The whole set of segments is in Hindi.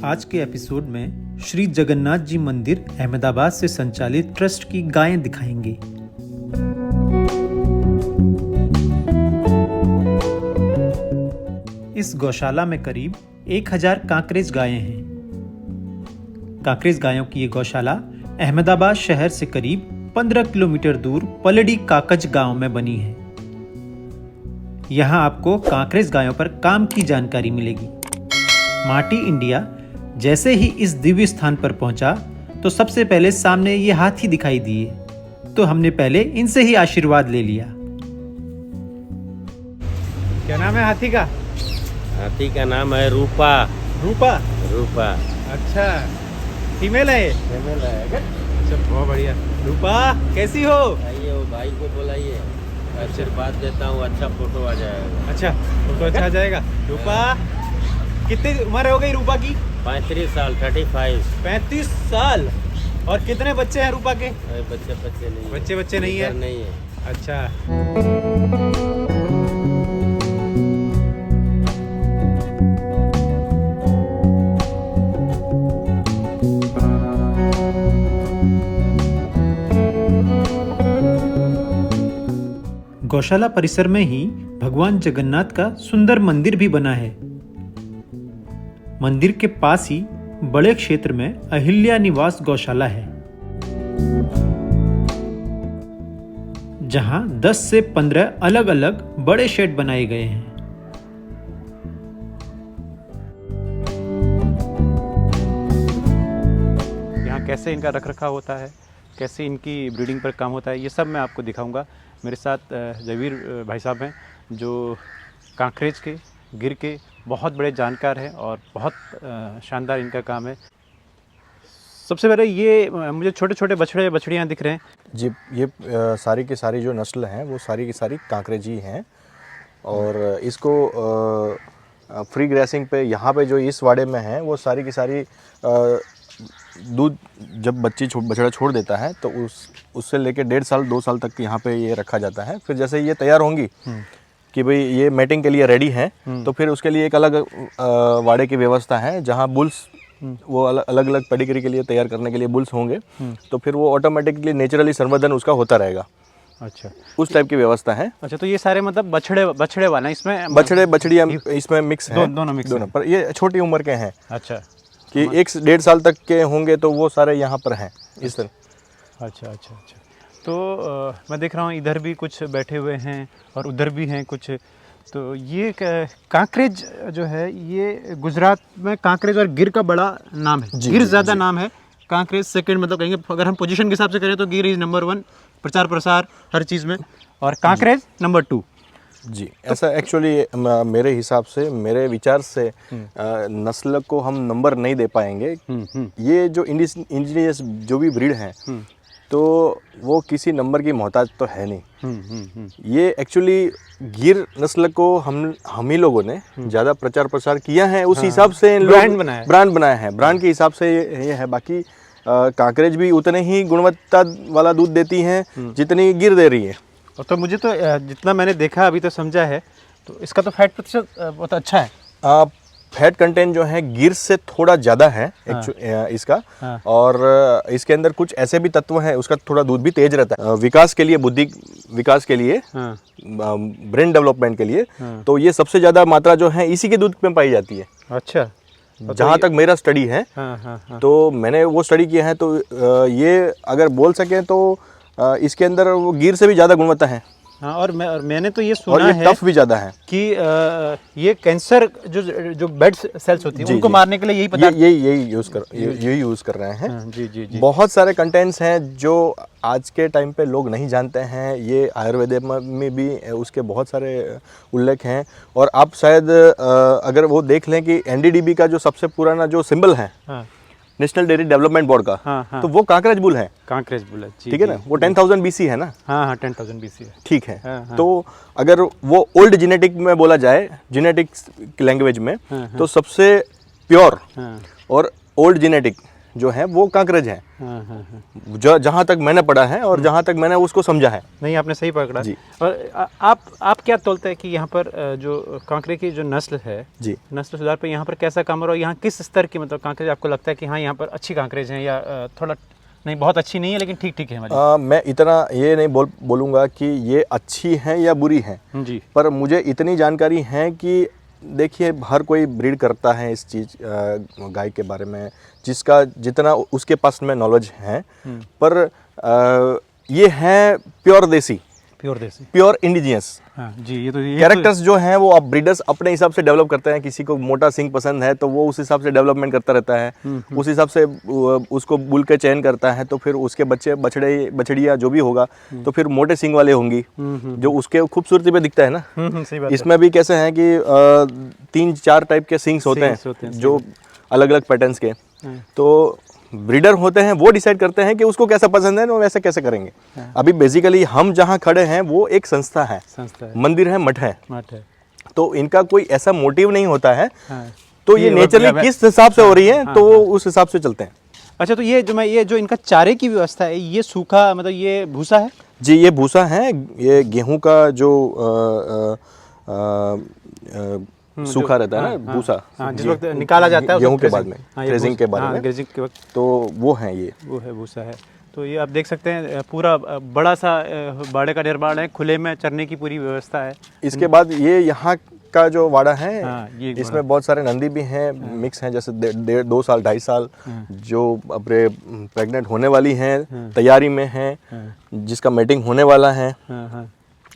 आज के एपिसोड में श्री जगन्नाथ जी मंदिर अहमदाबाद से संचालित ट्रस्ट की गायें दिखाएंगे। इस गौशाला में करीब 1000 कांकरेज गायें हैं। कांकरेज गायों की ये गौशाला अहमदाबाद शहर से करीब 15 किलोमीटर दूर पलड़ी काकज गांव में बनी है। यहाँ आपको कांकरेज गायों पर काम की जानकारी मिलेगी। माटी इंडिया जैसे ही इस दिव्य स्थान पर पहुंचा तो सबसे पहले सामने ये हाथी दिखाई दिए, तो हमने पहले इनसे ही आशीर्वाद ले लिया। क्या नाम है हाथी का? हाथी का नाम है रूपा। रूपा? रूपा। अच्छा, फीमेल है? फीमेल है। अच्छा, बहुत बढ़िया। रूपा कैसी हो? आइए, वो भाई को बुलाइए, आशीर्वाद देता हूँ, अच्छा फोटो आ जाएगा। अच्छा, फोटो अच्छा आ जाएगा। रूपा कितनी उम्र हो गई रूपा की? 35 साल। 35। 35 साल। और कितने बच्चे हैं रूपा के? बच्चे नहीं। बच्चे नहीं है? नहीं है। अच्छा। गौशाला परिसर में ही भगवान जगन्नाथ का सुंदर मंदिर भी बना है। मंदिर के पास ही बड़े क्षेत्र में अहिल्या निवास गौशाला है, जहां 10 से 15 अलग अलग बड़े शेड बनाए गए हैं। यहाँ कैसे इनका रखरखाव होता है, कैसे इनकी ब्रीडिंग पर काम होता है, ये सब मैं आपको दिखाऊंगा। मेरे साथ जवीर भाई साहब हैं, जो कांकरेज के, गिर के बहुत बड़े जानकार हैं और बहुत शानदार इनका काम है। सबसे पहले ये मुझे छोटे छोटे बछड़ियाँ दिख रहे हैं जी। ये सारी की सारी जो नस्ल हैं वो सारी की सारी कांकरेजी हैं, और इसको फ्री ग्रेसिंग पे यहाँ पे जो इस वाड़े में है वो सारी की सारी दूध जब बछड़ा छोड़ देता है तो उससे लेके 1.5 साल 2 साल तक यहाँ पे ये रखा जाता है। फिर जैसे ये तैयार होंगी कि भाई ये मैटिंग के लिए रेडी हैं, तो फिर उसके लिए एक अलग वाड़े की व्यवस्था है, जहाँ बुल्स वो अलग अलग पेडिग्री के लिए तैयार करने के लिए बुल्स होंगे, तो फिर वो ऑटोमेटिकली नेचुरली संवर्धन उसका होता रहेगा। अच्छा, उस टाइप की व्यवस्था है। अच्छा, तो ये सारे मतलब बछड़े वाला इसमें बछड़ियाँ इसमें मिक्स हैं, दोनों मिक्स दोनों, पर ये छोटी उम्र के हैं। अच्छा, कि 1-1.5 साल तक के होंगे तो वो सारे यहाँ पर हैं इस तरह। अच्छा। तो मैं देख रहा हूँ इधर भी कुछ बैठे हुए हैं और उधर भी हैं कुछ। तो ये कांकरेज जो है, ये गुजरात में कांकरेज और गिर का बड़ा नाम है। गिर ज़्यादा नाम है, कांकरेज सेकंड, मतलब कहेंगे अगर हम पोजीशन के हिसाब से करें तो गिर इज नंबर 1 प्रचार प्रसार हर चीज़ में, और कांकरेज नंबर 2 जी। ऐसा एक्चुअली मेरे हिसाब से, मेरे विचार से नस्ल को हम नंबर नहीं दे पाएंगे। ये जो इंडिजिनियस जो भी ब्रीड हैं तो वो किसी नंबर की मोहताज तो है नहीं। ये एक्चुअली गिर नस्ल को हम ही लोगों ने ज़्यादा प्रचार प्रसार किया है, उस हिसाब से ब्रांड बनाया है। ब्रांड के हिसाब से ये है। बाकी कांकरेज भी उतने ही गुणवत्ता वाला दूध देती हैं जितनी गिर दे रही है। तो मुझे तो जितना मैंने देखा अभी तो समझा है, तो इसका तो फैट प्रतिशत बहुत अच्छा है। फैट कंटेंट जो है गिर से थोड़ा ज़्यादा है इसका। और इसके अंदर कुछ ऐसे भी तत्व हैं, उसका थोड़ा दूध भी तेज रहता है विकास के लिए, बुद्धि विकास के लिए, ब्रेन डेवलपमेंट के लिए। तो ये सबसे ज़्यादा मात्रा जो है इसी के दूध में पाई जाती है। अच्छा, जहाँ तक मेरा स्टडी है, तो मैंने वो स्टडी किया है, तो ये अगर बोल सकें तो इसके अंदर वो गिर से भी ज़्यादा गुणवत्ता है। हाँ, और मैंने तो ये सुना है टफ भी ज़्यादा है कि ये कैंसर जो बेड सेल्स होती है उनको मारने के लिए यही पदार्थ यही यूज़ कर रहे हैं। हाँ, जी। बहुत सारे कंटेंट्स हैं जो आज के टाइम पे लोग नहीं जानते हैं। ये आयुर्वेद में भी उसके बहुत सारे उल्लेख हैं। और आप शायद अगर वो देख लें कि NDDB का जो सबसे पुराना जो सिंबल है, नेशनल डेयरी डेवलपमेंट बोर्ड का, तो वो कांकरेज बुल है। कांकरेज बुल है, ठीक है ना। वो 10,000 BC है ना। हाँ, 10,000 BC है, ठीक है। तो अगर वो ओल्ड जेनेटिक में बोला जाए, जेनेटिक्स लैंग्वेज में, तो सबसे प्योर और ओल्ड जेनेटिक जो है वो कांकरेज हैं। हाँ हाँ हाँ। जहाँ तक मैंने पढ़ा है और जहाँ तक मैंने उसको समझा है। नहीं, आपने सही पकड़ा जी। और आप क्या तोलते हैं कि यहाँ पर जो कांकरे की जो नस्ल है, जी। नस्ल सुधार पे यहाँ पर कैसा काम हो रहा है, यहाँ किस स्तर की मतलब कांकरेज आपको लगता है कि हाँ यहाँ पर अच्छी कांकरेज हैं, या थोड़ा नहीं, बहुत अच्छी नहीं है लेकिन ठीक ठीक है हमारी? मैं इतना ये नहीं बोलूँगा कि ये अच्छी हैं या बुरी हैं, जी। पर मुझे इतनी जानकारी है कि देखिए हर कोई ब्रीड करता है इस चीज़ गाय के बारे में, जिसका जितना उसके पास में नॉलेज है, पर ये है प्योर देसी, प्योर इंडिजिनियस। हाँ जी, ये कैरेक्टर्स जो हैं वो अब ब्रीडर्स अपने हिसाब से डेवलप करते हैं। किसी को मोटा सिंग पसंद है तो वो उस हिसाब से डेवलपमेंट करता रहता है, उस हिसाब से उसको बुल के चयन करता है, तो फिर उसके बच्चे बछड़िया जो भी होगा तो फिर मोटे सिंग वाले होंगी, जो उसके खूबसूरती पे दिखता है ना। सही बात इसमें भी कैसे हैं कि 3-4 टाइप के सिंग्स होते हैं जो अलग अलग पैटर्न्स के, तो ब्रीडर होते हैं वो डिसाइड करते हैं कि उसको कैसा पसंद है, वो वैसे कैसे करेंगे। अभी बेसिकली हम जहाँ खड़े हैं वो एक संस्था है, मंदिर है, मठ है, तो इनका कोई ऐसा मोटिव नहीं होता है। तो ये नेचुरली किस हिसाब से हो रही है तो वो उस हिसाब से चलते हैं। अच्छा, तो ये जो इनका चारे की व्यवस्था है, ये सूखा मतलब ये भूसा है? जी, ये भूसा है, ये गेहूं का जो सूखा रहता है ना, भूसा, जिस वक्त निकाला जाता है गेहूं के बाद में, थ्रेसिंग के बाद में, ग्रेजिंग के वक्त, तो वो है, ये वो है भूसा है। तो ये आप देख सकते हैं पूरा बड़ा सा बाड़े का निर्माण है, खुले में चरने की पूरी व्यवस्था है। इसके बाद ये यहाँ का जो वाड़ा है, ये इसमें बहुत सारे नंदी भी हैं, मिक्स हैं, जैसे 2 साल 2.5 साल जो अपने प्रेग्नेंट होने वाली हैं, तैयारी में हैं, जिसका मेटिंग होने वाला है।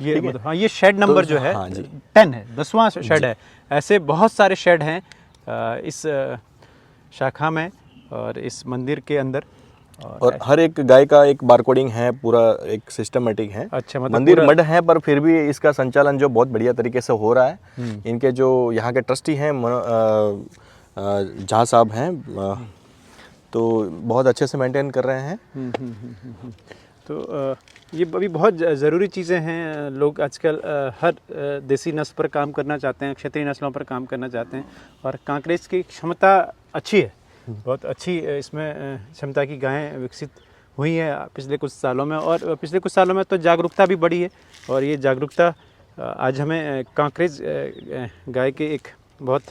ये मतलब हाँ, ये शेड नंबर जो है 10 है, 10वां शेड है। ऐसे बहुत सारे शेड हैं इस शाखा में और इस मंदिर के अंदर, और हर एक गाय का एक बारकोडिंग है, पूरा एक सिस्टमैटिक है। अच्छा, मतलब मंदिर मड है, पर फिर भी इसका संचालन जो बहुत बढ़िया तरीके से हो रहा है। इनके जो यहाँ के ट्रस्टी हैं झा साहब हैं, तो बहुत अच्छे से मेंटेन कर रहे हैं। तो ये अभी बहुत ज़रूरी चीज़ें हैं। लोग आजकल हर देसी नस्ल पर काम करना चाहते हैं, क्षेत्रीय नस्लों पर काम करना चाहते हैं, और कांकरेज की क्षमता अच्छी है, बहुत अच्छी इसमें क्षमता की गायें विकसित हुई है पिछले कुछ सालों में, और पिछले कुछ सालों में तो जागरूकता भी बढ़ी है। और ये जागरूकता आज हमें कांकरेज गाय के एक बहुत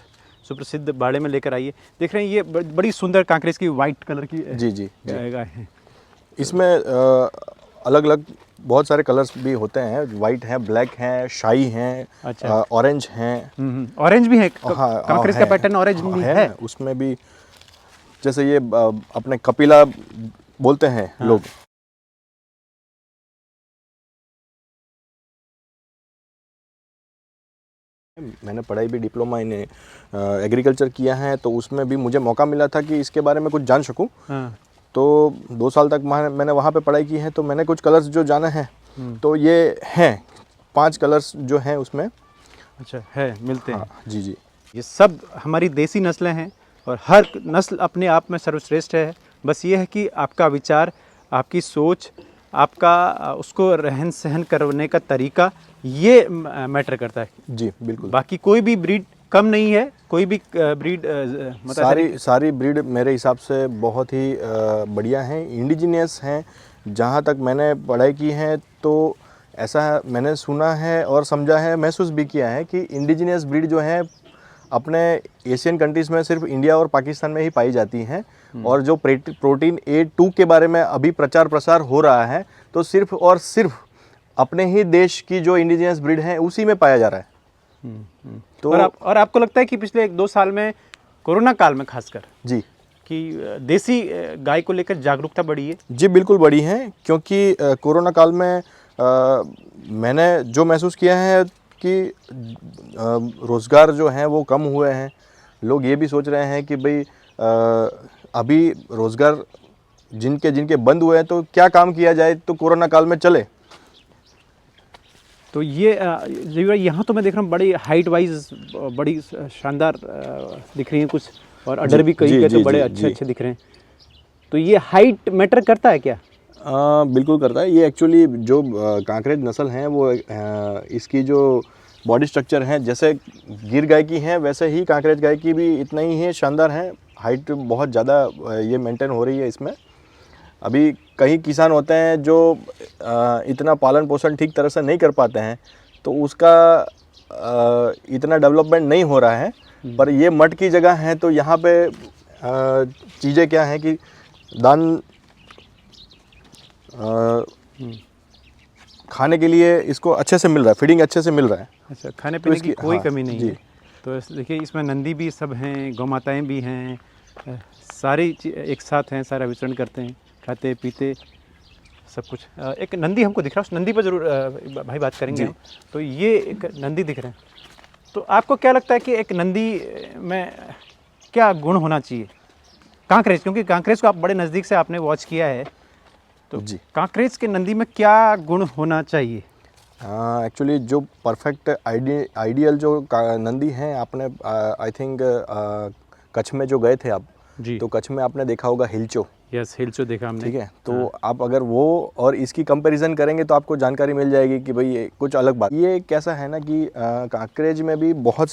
सुप्रसिद्ध बाड़े में लेकर आई है। देख रहे हैं ये बड़ी सुंदर कांकरेज की वाइट कलर की जी गाय है। इसमें अलग अलग बहुत सारे कलर्स भी होते हैं, वाइट है, ब्लैक है, शाही हैं, अच्छा, ऑरेंज हैं, ऑरेंज भी है। हाँ, कांकरेज का पैटर्न ऑरेंज भी है उसमें भी, जैसे ये अपने कपिला बोलते हैं लोग। मैंने पढ़ाई भी डिप्लोमा इन एग्रीकल्चर किया है, तो उसमें भी मुझे मौका मिला था कि इसके बारे में कुछ जान सकूं। तो 2 साल तक मैंने वहाँ पे पढ़ाई की है, तो मैंने कुछ कलर्स जो जाने हैं, तो ये हैं 5 कलर्स जो हैं उसमें। अच्छा, है, मिलते हैं। जी। ये सब हमारी देसी नस्लें हैं और हर नस्ल अपने आप में सर्वश्रेष्ठ है। बस ये है कि आपका विचार, आपकी सोच, आपका उसको रहन सहन करने का तरीका, ये मैटर करता है। जी बिल्कुल। बाकी कोई भी ब्रीड कम नहीं है, कोई भी ब्रीड सारी ब्रीड मेरे हिसाब से बहुत ही बढ़िया हैं, इंडिजिनियस हैं। जहाँ तक मैंने पढ़ाई की है तो ऐसा मैंने सुना है और समझा है, महसूस भी किया है कि इंडिजिनियस ब्रीड जो है अपने एशियन कंट्रीज़ में सिर्फ इंडिया और पाकिस्तान में ही पाई जाती हैं। और जो प्रोटीन A2 के बारे में अभी प्रचार प्रसार हो रहा है, तो सिर्फ और सिर्फ अपने ही देश की जो इंडिजिनियस ब्रीड है उसी में पाया जा रहा है। तो और आपको लगता है कि पिछले 1-2 साल में, कोरोना काल में खासकर जी, कि देसी गाय को लेकर जागरूकता बढ़ी है? जी बिल्कुल बढ़ी है, क्योंकि कोरोना काल में मैंने जो महसूस किया है कि रोज़गार जो हैं वो कम हुए हैं। लोग ये भी सोच रहे हैं कि भाई अभी रोज़गार जिनके बंद हुए हैं तो क्या काम किया जाए तो कोरोना काल में चले। तो ये यहाँ तो मैं देख रहा हूँ बड़ी हाइट वाइज बड़ी शानदार दिख रही हैं कुछ, और अडर भी कई के तो बड़े अच्छे दिख रहे हैं। तो ये हाइट मैटर करता है क्या? बिल्कुल करता है। ये एक्चुअली जो कांकरेज नस्ल हैं वो इसकी जो बॉडी स्ट्रक्चर है, जैसे गिर गाय की है वैसे ही कांकरेज गाय की भी इतना ही है, शानदार है। हाइट बहुत ज़्यादा ये मेंटेन हो रही है इसमें। अभी कई किसान होते हैं जो इतना पालन पोषण ठीक तरह से नहीं कर पाते हैं, तो उसका इतना डेवलपमेंट नहीं हो रहा है। पर ये मठ की जगह है तो यहाँ पे चीज़ें क्या हैं कि दान खाने के लिए इसको अच्छे से मिल रहा है, फीडिंग अच्छे से मिल रहा है। अच्छा, खाने पीने की कोई हाँ, कमी नहीं जी। है। तो देखिए इसमें नंदी भी सब हैं, गौ माताएँ भी हैं, सारी एक साथ हैं, सारा विचरण करते हैं, खाते पीते सब कुछ। एक नंदी हमको दिख रहा है, उस नंदी पर जरूर भाई बात करेंगे हम। तो ये एक नंदी दिख रहे हैं, तो आपको क्या लगता है कि एक नंदी में क्या गुण होना चाहिए? कांकरेज, क्योंकि कांकरेज को आप बड़े नज़दीक से आपने वॉच किया है, तो जी। कांकरेज के नंदी में क्या गुण होना चाहिए? एक्चुअली जो परफेक्ट आइडियल जो नंदी हैं, आपने आई थिंक कच्छ में जो गए थे आप, जी। तो कच्छ में आपने देखा होगा हिलचो। यस, हिलचो देखा हमने। ठीक है, तो आप अगर वो और इसकी कंपैरिजन करेंगे तो आपको जानकारी मिल जाएगी कि भाई ये कुछ अलग बात। ये कैसा है ना कि कांकरेज में भी बहुत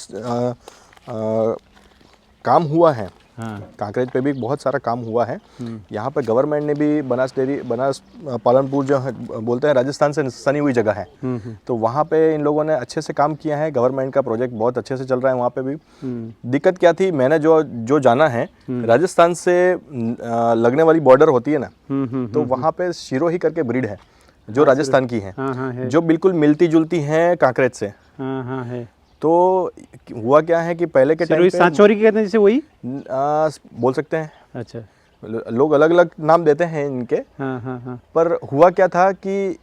काम हुआ है। हाँ। कांकरेज पे भी बहुत सारा काम हुआ है। यहाँ पे गवर्नमेंट ने भी बनास पालनपुर जो है बोलते हैं, राजस्थान से सनी हुई जगह है, तो वहाँ पे इन लोगों ने अच्छे से काम किया है। गवर्नमेंट का प्रोजेक्ट बहुत अच्छे से चल रहा है वहाँ पे भी। दिक्कत क्या थी, मैंने जो जाना है, राजस्थान से लगने वाली बॉर्डर होती है ना, तो वहाँ पे सिरोही करके ब्रीड है जो राजस्थान की है, जो बिल्कुल मिलती जुलती है कांकरेज से। है। तो हुआ क्या है कि पहले के टाइम पे सांचौरी की कहते हैं, जैसे वही बोल सकते हैं। अच्छा, लोग अलग अलग नाम देते हैं इनके। हाँ। पर हुआ क्या था कि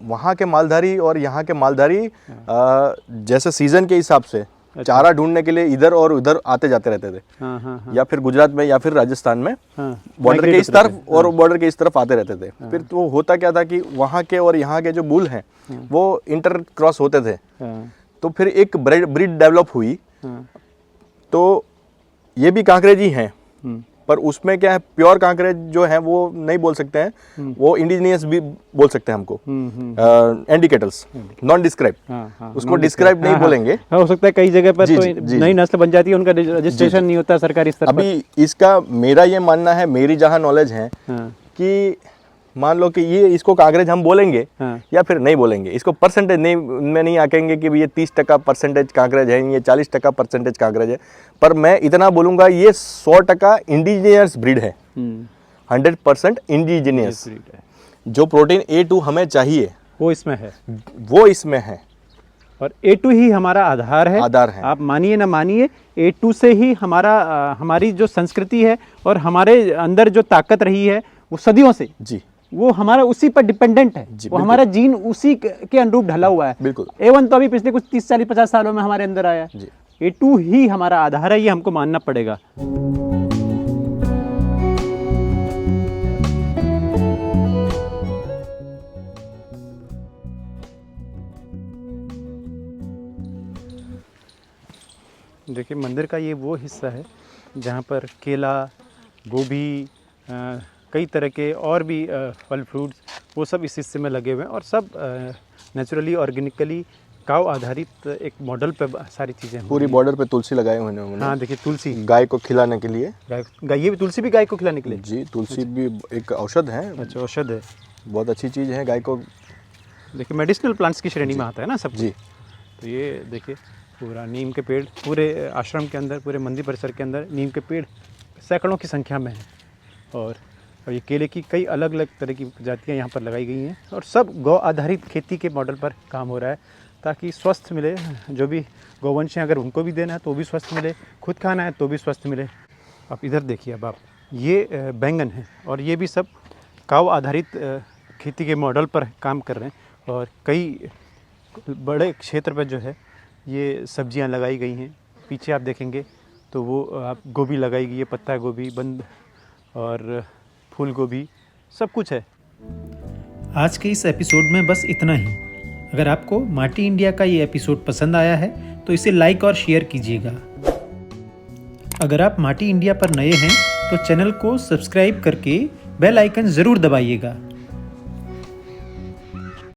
वहाँ के मालधारी और यहाँ के मालधारी जैसे सीजन के हिसाब से चारा ढूंढने के लिए इधर और उधर आते जाते रहते थे। हाँ। या फिर गुजरात में या फिर राजस्थान में बॉर्डर के इस तरफ और बॉर्डर के इस तरफ आते रहते थे। फिर तो होता क्या था कि वहाँ के और यहाँ के जो बुल हैं वो इंटर क्रॉस होते थे, तो फिर एक ब्रीड डेवलप हुई। तो ये भी कांकरेज ही हैं, पर उसमें क्या है, प्योर कांकरेज जो है वो नहीं बोल सकते हैं, वो इंडिजिनियस भी बोल सकते हैं हमको, इंडिकेटर्स, नॉन डिस्क्राइब। उसको डिस्क्राइब नहीं बोलेंगे। हो सकता है कई जगह पर तो नई नस्ल बन जाती है, उनका रजिस्ट्रेशन नहीं होता सरकारी स्तर पर। अभी इसका मेरा ये मानना है, मेरी जहाँ नॉलेज है कि मान लो कि ये इसको कांकरेज हम बोलेंगे या फिर नहीं बोलेंगे, इसको परसेंटेज नहीं में नहीं आकेंगे कि ये 30% परसेंटेज कांकरेज है, ये 40% परसेंटेज कांकरेज है, पर मैं इतना बोलूँगा ये 100% इंडिजिनियस ब्रीड है, 100% इंडिजिनियस। जो प्रोटीन A2 हमें चाहिए वो इसमें है, वो इसमें है, और A2 ही हमारा आधार है। आप मानिए ना मानिए, A2 से ही हमारी जो संस्कृति है और हमारे अंदर जो ताकत रही है वो सदियों से जी, वो हमारा उसी पर डिपेंडेंट है। वो हमारा जीन उसी के अनुरूप ढला हुआ है। बिल्कुल। A1 तो अभी पिछले कुछ 30 40 50 सालों में हमारे अंदर आया है। A2 ही हमारा आधार है, ये हमको मानना पड़ेगा। देखिए मंदिर का ये वो हिस्सा है जहाँ पर केला, गोभी, कई तरह के और भी फल फ्रूट्स, वो सब इस हिस्से में लगे हुए हैं, और सब नेचुरली ऑर्गेनिकली काव आधारित एक मॉडल पे सारी चीज़ें। पूरी बॉर्डर पे तुलसी लगाए हुए हैं। हाँ देखिए, तुलसी गाय को खिलाने के लिए। गाय, ये भी तुलसी भी गाय को खिलाने के लिए? जी, तुलसी भी एक औषध है। अच्छा, औषध है, बहुत अच्छी चीज़ है गाय को। देखिए मेडिसिनल प्लांट्स की श्रेणी में आता है ना सब जी। तो ये देखिए पूरा नीम के पेड़, पूरे आश्रम के अंदर, पूरे मंदिर परिसर के अंदर नीम के पेड़ सैकड़ों की संख्या में हैं, और ये केले की कई अलग अलग तरह की प्रजातियाँ यहाँ पर लगाई गई हैं, और सब गौ आधारित खेती के मॉडल पर काम हो रहा है, ताकि स्वस्थ मिले। जो भी गौवंश हैं, अगर उनको भी देना है तो भी स्वस्थ मिले, खुद खाना है तो भी स्वस्थ मिले। आप इधर देखिए, अब आप ये बैंगन है, और ये भी सब काव आधारित खेती के मॉडल पर काम कर रहे हैं, और कई बड़े क्षेत्र पर जो है ये सब्जियां लगाई गई हैं। पीछे आप देखेंगे तो वो आप गोभी लगाई गई है, पत्ता गोभी, बंद और फूल गोभी, सब कुछ है। आज के इस एपिसोड में बस इतना ही। अगर आपको माटी इंडिया का ये एपिसोड पसंद आया है तो इसे लाइक और शेयर कीजिएगा। अगर आप माटी इंडिया पर नए हैं तो चैनल को सब्सक्राइब करके बेल आइकन ज़रूर दबाइएगा